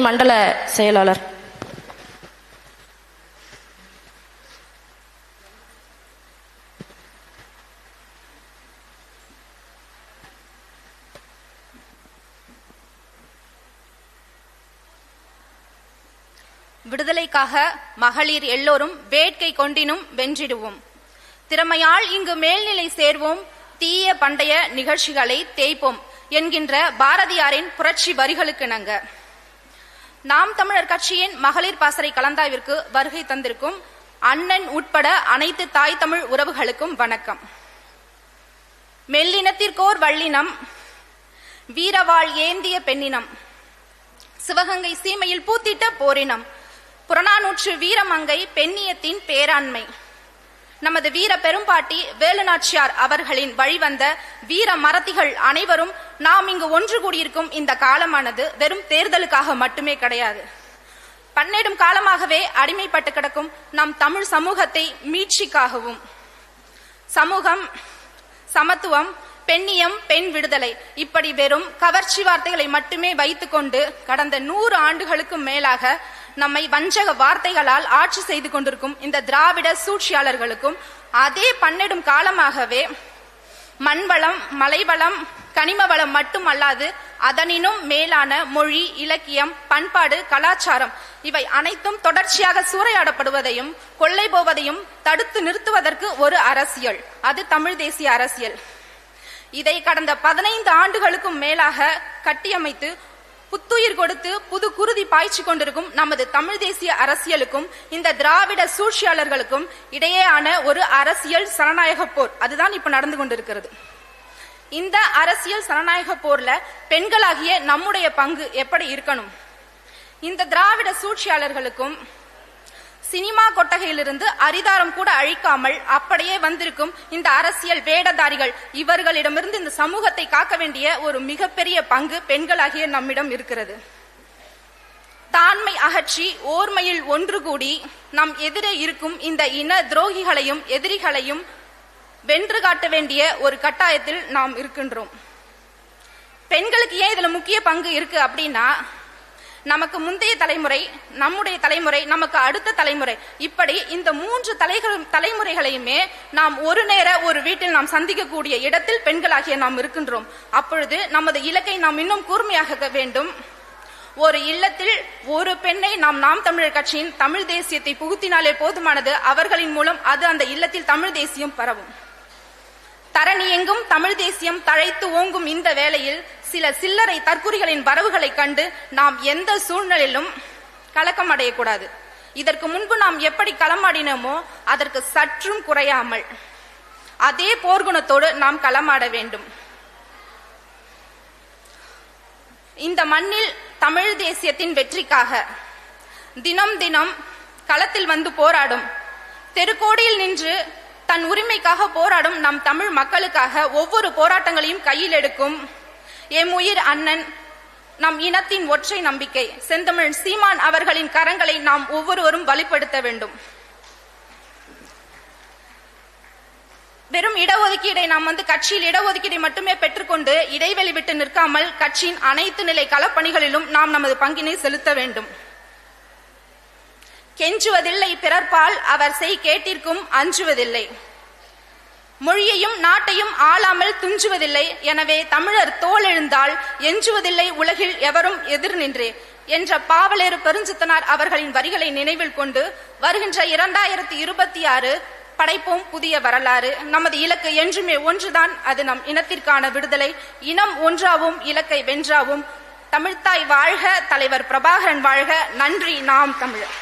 மண்டல செயலாளர். விடுதலைக்காக மகளிர் எல்லோரும் வேட்கை கொண்டினும் வென்றிடுவோம். திறமையால் இங்கு மேல்நிலை சேர்வோம், தீய பண்டைய நிகழ்ச்சிகளை தேய்ப்போம் என்கின்ற பாரதியாரின் புரட்சி வரிகளுக்கிணங்க நாம் தமிழர் கட்சியின் மகளிர் பாசறை கலந்தாய்விற்கு வருகை தந்திருக்கும் அண்ணன் உட்பட அனைத்து தாய் தமிழ் உறவுகளுக்கும் வணக்கம். மெல்லினத்திற்கோர் வள்ளினம், வீரவாள் ஏந்திய பெண்ணினம், சிவகங்கை சீமையில் பூத்திட்ட போரினம், புறநானூற்று வீரமங்கை பெண்ணியத்தின் பேராண்மை, நமது வீர பெரும்பாட்டி வேலுநாச்சியார் அவர்களின் வழிவந்த வீர மரத்திகள் அனைவரும் நாம் இங்கு ஒன்று கூடியிருக்கும் இந்த காலமானது வெறும் தேர்தலுக்காக மட்டுமே கிடையாது. பன்னெடும் காலமாகவே அடிமைப்பட்டு கிடக்கும் நம் தமிழ் சமூகத்தை மீட்சிக்காகவும், சமூகம், சமத்துவம், பெண்ணியம், பெண் விடுதலை இப்படி வெறும் கவர்ச்சி வார்த்தைகளை மட்டுமே வைத்துக்கொண்டு கடந்த 100 ஆண்டுகளுக்கு மேலாக நம்மை வஞ்சக வார்த்தைகளால் ஆட்சி செய்து கொண்டிருக்கும் இந்த திராவிட சூழ்ச்சியாளர்களுக்கும் அதே பன்னெடும் காலமாகவே மண்வளம், மலைவளம், கனிம வளம் மட்டுமல்லாது அதனினும் மேலான மொழி, இலக்கியம், பண்பாடு, கலாச்சாரம் இவை அனைத்தும் தொடர்ச்சியாக சூறையாடப்படுவதையும் கொள்ளை போவதையும் தடுத்து நிறுத்துவதற்கு ஒரு அரசியல், அது தமிழ் தேசிய அரசியல். இதை கடந்த 15 ஆண்டுகளுக்கும் மேலாக கட்டியமைத்து புத்துயிர் கொடுத்து புது குருதி பாய்ச்சி கொண்டிருக்கும் நமது தமிழ் தேசிய அரசியலுக்கும் இந்த திராவிட சூழ்ச்சியாளர்களுக்கும் இடையேயான ஒரு அரசியல் சனநாயக போர் அதுதான் இப்ப நடந்து கொண்டிருக்கிறது. இந்த அரசியல் சனநாயக போர்ல பெண்களாகிய நம்முடைய பங்கு எப்படி இருக்கணும்? இந்த திராவிட சூழ்ச்சியாளர்களுக்கும் சினிமா கொட்டகையிலிருந்து அரிதாரம் கூட அழிக்காமல் அப்படியே வந்திருக்கும் இந்த அரசியல் வேடதாரிகள் இவர்களிடமிருந்து இந்த சமூகத்தை காக்க வேண்டிய ஒரு மிகப்பெரிய பங்கு பெண்களாகிய நம்மிடம் இருக்கிறது. தாண்மை அகற்றி ஓர்மையில் ஒன்று கூடி நம் எதிரே இருக்கும் இந்த இன துரோகிகளையும் எதிரிகளையும் வென்று காட்ட வேண்டிய ஒரு கட்டாயத்தில் நாம் இருக்கின்றோம். பெண்களுக்கு ஏன் இதுல முக்கிய பங்கு இருக்கு அப்படின்னா, நமக்கு முந்தைய தலைமுறை, நம்முடைய தலைமுறை, நமக்கு அடுத்த தலைமுறை, இப்படி இந்த 3 தலைமுறைகளையுமே நாம் ஒரு நேர ஒரு வீட்டில் நாம் சந்திக்கக்கூடிய இடத்தில் பெண்களாகிய நாம் இருக்கின்றோம். அப்பொழுது நமது இலக்கை நாம் இன்னும் கூர்மையாக வேண்டும். ஒரு இல்லத்தில் ஒரு பெண்ணை நாம் தமிழர் கட்சியின் தமிழ் தேசியத்தை புகுத்தினாலே போதுமானது. அவர்களின் மூலம் அது அந்த இல்லத்தில் தமிழ் தேசியம் பரவும். தரணி எங்கும் தமிழ் தேசியம் தழைத்து ஓங்கும் இந்த வேளையில் சில சில்லறை தற்குறிகளின் வரவுகளை கண்டு நாம் எந்த சூழ்நிலையிலும் கலக்கம் அடையக்கூடாது. இதற்கு முன்பு நாம் எப்படி களமாடினோமோ அதற்கு சற்றும் குறையாமல் அதே போர்க்குணத்தோடு நாம் களமாட வேண்டும். இந்த மண்ணில் தமிழ் தேசியத்தின் வெற்றிக்காக தினம் தினம் களத்தில் வந்து போராடும், தெருக்கோடியில் நின்று தன் உரிமைக்காக போராடும் நம் தமிழ் மக்களுக்காக ஒவ்வொரு போராட்டங்களையும் கையில் எடுக்கும் எம் உயிர் அண்ணன், நம் இனத்தின் ஒற்றை நம்பிக்கை செந்தமிழ் சீமான் அவர்களின் கரங்களை நாம் ஒவ்வொருவரும் வலுப்படுத்த வேண்டும். வெறும் இடஒதுக்கீடை நாம் கட்சியில் இடஒதுக்கீடை மட்டுமே பெற்றுக்கொண்டு இடைவெளி விட்டு நிற்காமல் கட்சியின் அனைத்து நிலை களப்பணிகளிலும் நாம் நமது பங்கினை செலுத்த வேண்டும். கெஞ்சுவதில்லை பிறர்பால் அவர் செய் கேட்டிற்கும் அஞ்சுவதில்லை, மொழியையும் நாட்டையும் ஆளாமல் துஞ்சுவதில்லை, எனவே தமிழர் தோல் எழுந்தால் எஞ்சுவதில்லை உலகில் எவரும் எதிர் நின்றே என்ற பாவலேறு பெருஞ்சித்தனார் அவர்களின் வரிகளை நினைவில் கொண்டு வருகின்ற 2026 படைப்போம் புதிய வரலாறு. நமது இலக்கு என்றுமே ஒன்றுதான், அது நம் இனத்திற்கான விடுதலை. இனம் ஒன்றாவும் இலக்கை வென்றாவும். தமிழ்த்தாய் வாழ்க, தலைவர் பிரபாகரன் வாழ்க. நன்றி. நாம் தமிழர்.